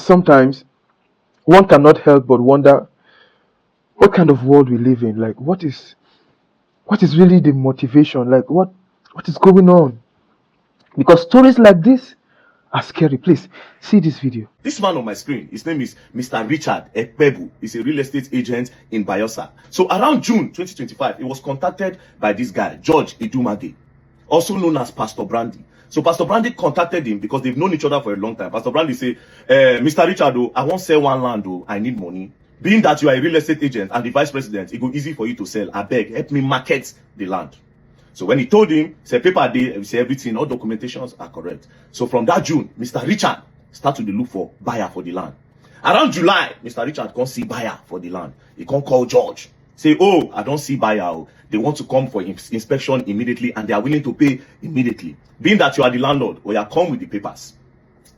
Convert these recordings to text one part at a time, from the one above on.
sometimes one cannot help but wonder what kind of world we live in. Like, what is really the motivation? Like, what is going on? Because stories like this are scary. Please see this video. This man on my screen, his name is Mr. Richard Ekpebu. He's a real estate agent in Bayelsa. So around June 2025, he was contacted by this guy, George Idumage, also known as Pastor Brandy. So Pastor Brandy contacted him because they've known each other for a long time. Pastor Brandy say, Mr. Richard, I won't sell one land, I need money. Being that you are a real estate agent and the vice president, it go easy for you to sell. I beg, help me market the land. So when he told him, say paper day, say everything, all documentations are correct. So from that June, Mr. Richard started to look for buyer for the land. Around July, Mr. Richard can't see buyer for the land. He can't call George. Say, oh, I don't see buyer. They want to come for inspection immediately and they are willing to pay immediately. Being that you are the landlord, or you come with the papers.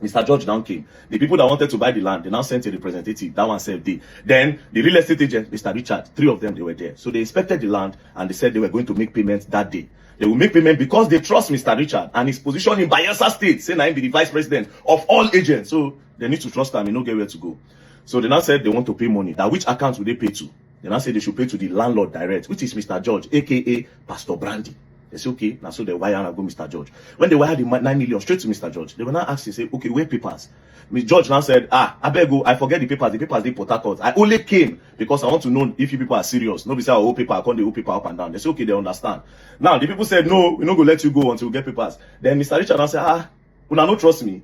Mr. George now came. The people that wanted to buy the land, they now sent a representative. That one said they. Then the real estate agent, Mr. Richard, 3 of them, they were there. So they inspected the land and they said they were going to make payments that day. They will make payment because they trust Mr. Richard and his position in Bayelsa State, saying I am the vice president of all agents. So they need to trust him. He don't get where to go. So they now said they want to pay money. Now which account will they pay to? They now said they should pay to the landlord direct, which is Mr. George, aka Pastor Brandy. They say, okay, now so they wire and go Mr. George. When they wired the 9 million straight to Mr. George, they were now asked, say, okay, where papers? Mr. George now said, I beg you, I forget the papers. The papers, they Port Harcourt. I only came because I want to know if you people are serious. Nobody say, oh, paper, I can't do paper up and down. They say, okay, they understand. Now, the people said, no, we're not going to let you go until we get papers. Then Mr. Richard now said, you don't trust me.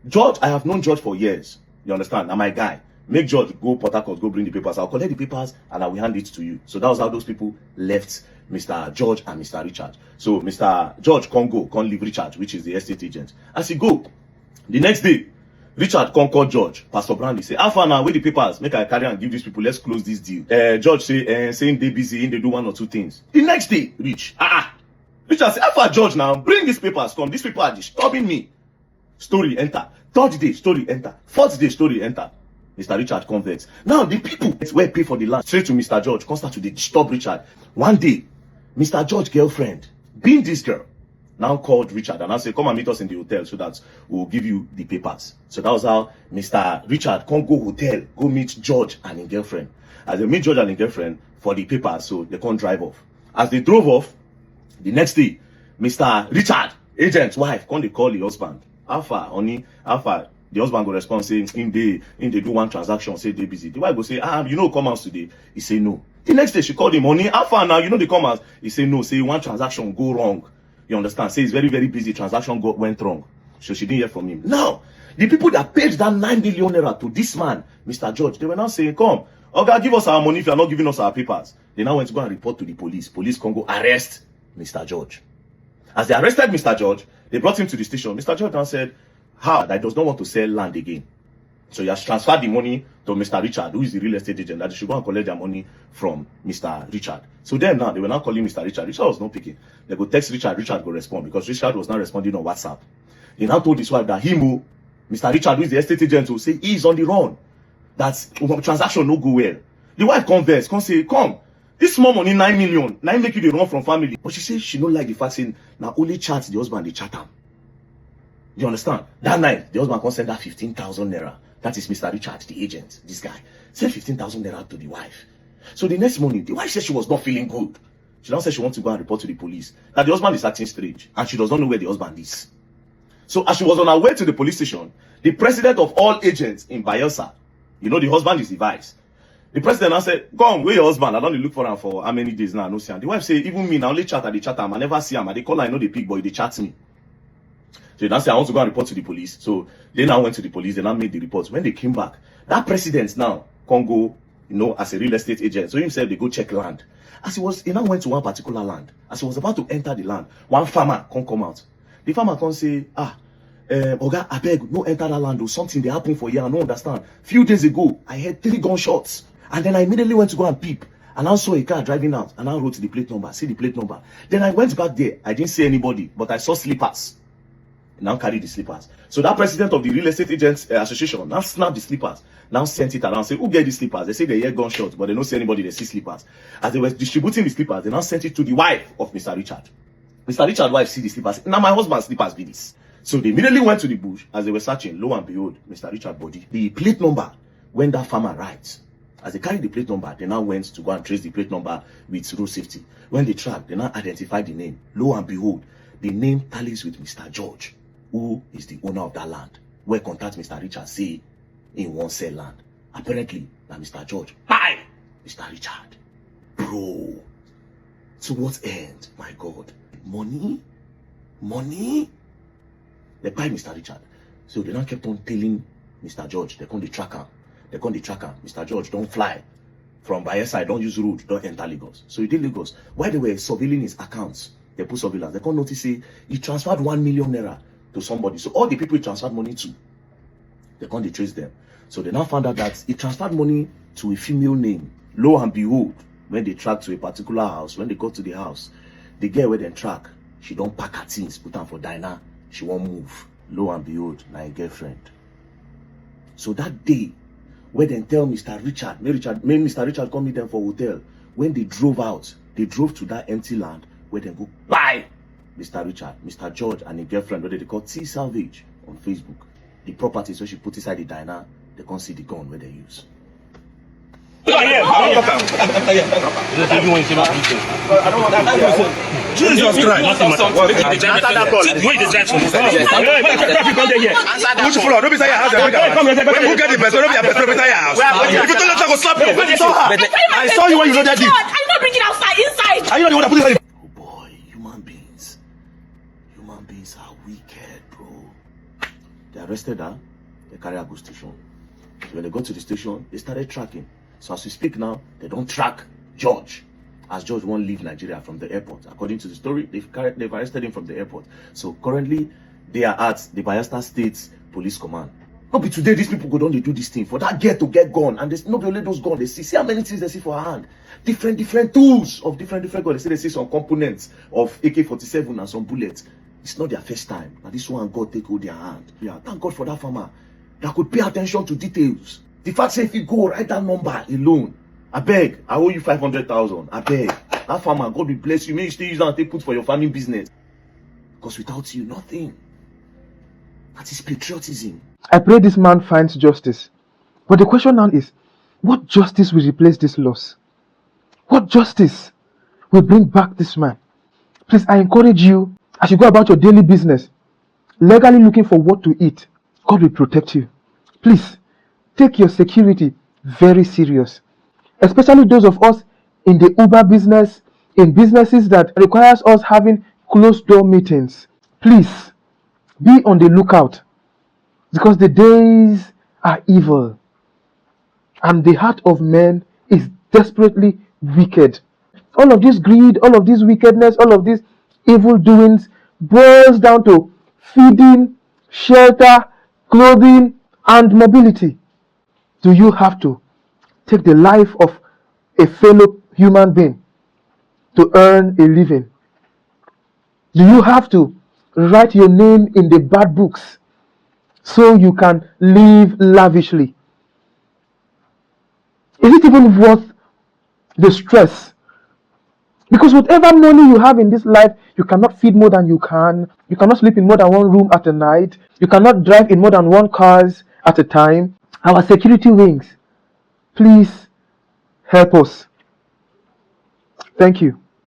George, I have known George for years. You understand? Now, my guy. Make George go Port Harcourt, go bring the papers. I'll collect the papers and I will hand it to you. So that was how those people left Mr. George and Mr. Richard. So Mr. George can't leave Richard, which is the estate agent. As he go, the next day, Richard can't call George. Pastor Brandy say, how far now, with the papers? Make I carry and give these people, let's close this deal. George say, saying they busy, they do 1 or 2 things. The next day, Richard say, how far George now? Bring these papers, come. These people are disturbing me. Story enter. 3rd day, story enter. 4th day, story enter. Mr. Richard converts. Now the people where pay for the land straight to Mr. George come start to disturb Richard. One day, Mr. George's girlfriend, being this girl, now called Richard and I say, come and meet us in the hotel so that we'll give you the papers. So that was how Mr. Richard can't go hotel, go meet George and his girlfriend. As they meet George and his girlfriend for the papers, so they can't drive off. As they drove off, the next day, Mr. Richard, agent's wife, can't they call the husband? Alpha, honey, Alpha. The husband go respond say, in they do one transaction, say they busy. The wife go say, come out today. He say no. The next day she called him, honey, how far now? They come out. He say no, say one transaction go wrong. You understand? Say it's very, very busy. Transaction went wrong. So she didn't hear from him. Now, the people that paid that 9 million naira to this man, Mr. George, they were now saying, come, okay, give us our money if you are not giving us our papers. They now went to go and report to the police. Police can go arrest Mr. George. As they arrested Mr. George, they brought him to the station. Mr. George now said, how that does not want to sell land again. So he has transferred the money to Mr. Richard, who is the real estate agent, that they should go and collect their money from Mr. Richard. So then now, they were now calling Mr. Richard. Richard was not picking. They go text Richard, Richard go respond because Richard was not responding on WhatsApp. He now told his wife that Mr. Richard, who is the estate agent, will say he is on the run. That transaction no go well. The wife converse, come say, come, this small money, 9 million, 9 make you the run from family. But she says she don't like the fact saying, now only chat the husband, they chat him. You understand? That night, the husband can send that 15,000 naira. That is Mr. Richard, the agent, this guy. Send 15,000 naira to the wife. So the next morning, the wife said she was not feeling good. She now said she wants to go and report to the police that the husband is acting strange and she does not know where the husband is. So as she was on her way to the police station, the president of all agents in Bayelsa, the husband is the vice. The president now said, come, where your husband? I don't look for him for how many days now, no see him. The wife said, even me, now only chat at the chat him. I never see him. I they call I know the pig boy, they chat me. So they now say, I want to go and report to the police. So they now went to the police, they now made the reports. When they came back, that president now can go, as a real estate agent. So himself, they go check land. He now went to one particular land. As he was about to enter the land, one farmer can come out. The farmer can say, Oga, I beg, no enter that land. Or something they happen for you, I don't understand. Few days ago, I heard 3 gunshots. And then I immediately went to go and peep. And I saw a car driving out. And I wrote the plate number, see the plate number. Then I went back there. I didn't see anybody, but I saw slippers. Now carry the slippers. So that president of the real estate agents association now snapped the slippers, now sent it around, say, who get the slippers? They say they hear gunshots, but they don't see anybody, they see slippers. As they were distributing the slippers, they now sent it to the wife of Mr. Richard. Mr. Richard's wife see the slippers. Now my husband's slippers be this. So they immediately went to the bush. As they were searching, lo and behold, Mr. Richard body. The plate number when that farmer rides. As they carried the plate number, they now went to go and trace the plate number with road safety. When they tracked, they now identified the name. Lo and behold, the name tallies with Mr. George, who is the owner of that land. Where contact Mr. Richard say in one sell land. Apparently, now Mr. George, hi, Mr. Richard. Bro, to what end? My God. Money? Money? They buy Mr. Richard. So they now kept on telling Mr. George, they come the tracker. They come the tracker. Mr. George, don't fly from Bayelsa, don't use road, don't enter Lagos. So he did Lagos. While they were surveilling his accounts, they put surveillance. They can't notice say he transferred 1 million naira to somebody. So all the people he transferred money to, they can't trace them. So they now found out that he transferred money to a female name. Lo and behold, when they tracked to a particular house, when they got to the house, the girl where they track, she don't pack her things, put them for diner. She won't move. Lo and behold, my girlfriend. So that day, when they tell Mr. Richard, may Mr. Richard come meet them for hotel. When they drove out, they drove to that empty land where they go buy Mr. Richard, Mr. George, and his girlfriend, where they call T Salvage on Facebook. The property, so she put inside the diner, they can't see the gun where they use. Jesus Christ. Wait, the judge. Which floor? Don't be saying house. When you get the best, don't be a best proprietor house. If you tell us I go slap you. I saw you when you know that. I'm not bringing outside, inside. Are you the one that put it? Oh boy, human beings are wicked, bro. They arrested her. They carry her to station. So when they got to the station, they started tracking. So as we speak now, they don't track George, as George won't leave Nigeria from the airport. According to the story, they've arrested him from the airport. So currently, they are at the Bayelsa State Police Command. Not be today, these people go down, they do this thing. For that girl to get gone, and there's not only those guns, they see how many things they see for her hand. Different tools of different guns. They see some components of AK-47 and some bullets. It's not their first time. But this one, God take hold their hand. Yeah, thank God for that farmer that could pay attention to details. The fact say if you go write that number alone, I beg, I owe you 500,000. I beg. That farmer, God will bless you. May you still use that and take put for your farming business. Because without you, nothing. That is patriotism. I pray this man finds justice. But the question now is, what justice will replace this loss? What justice will bring back this man? Please, I encourage you, as you go about your daily business, legally looking for what to eat, God will protect you. Please, take your security very serious. Especially those of us in the Uber business, in businesses that requires us having closed door meetings. Please, be on the lookout. Because the days are evil. And the heart of man is desperately wicked. All of this greed, all of this wickedness, all of these evil doings boils down to feeding, shelter, clothing, and mobility. Do you have to take the life of a fellow human being to earn a living? Do you have to write your name in the bad books so you can live lavishly? Is it even worth the stress? Because whatever money you have in this life, you cannot feed more than you can. You cannot sleep in more than one room at a night. You cannot drive in more than one cars at a time. Our security wings, please help us. Thank you.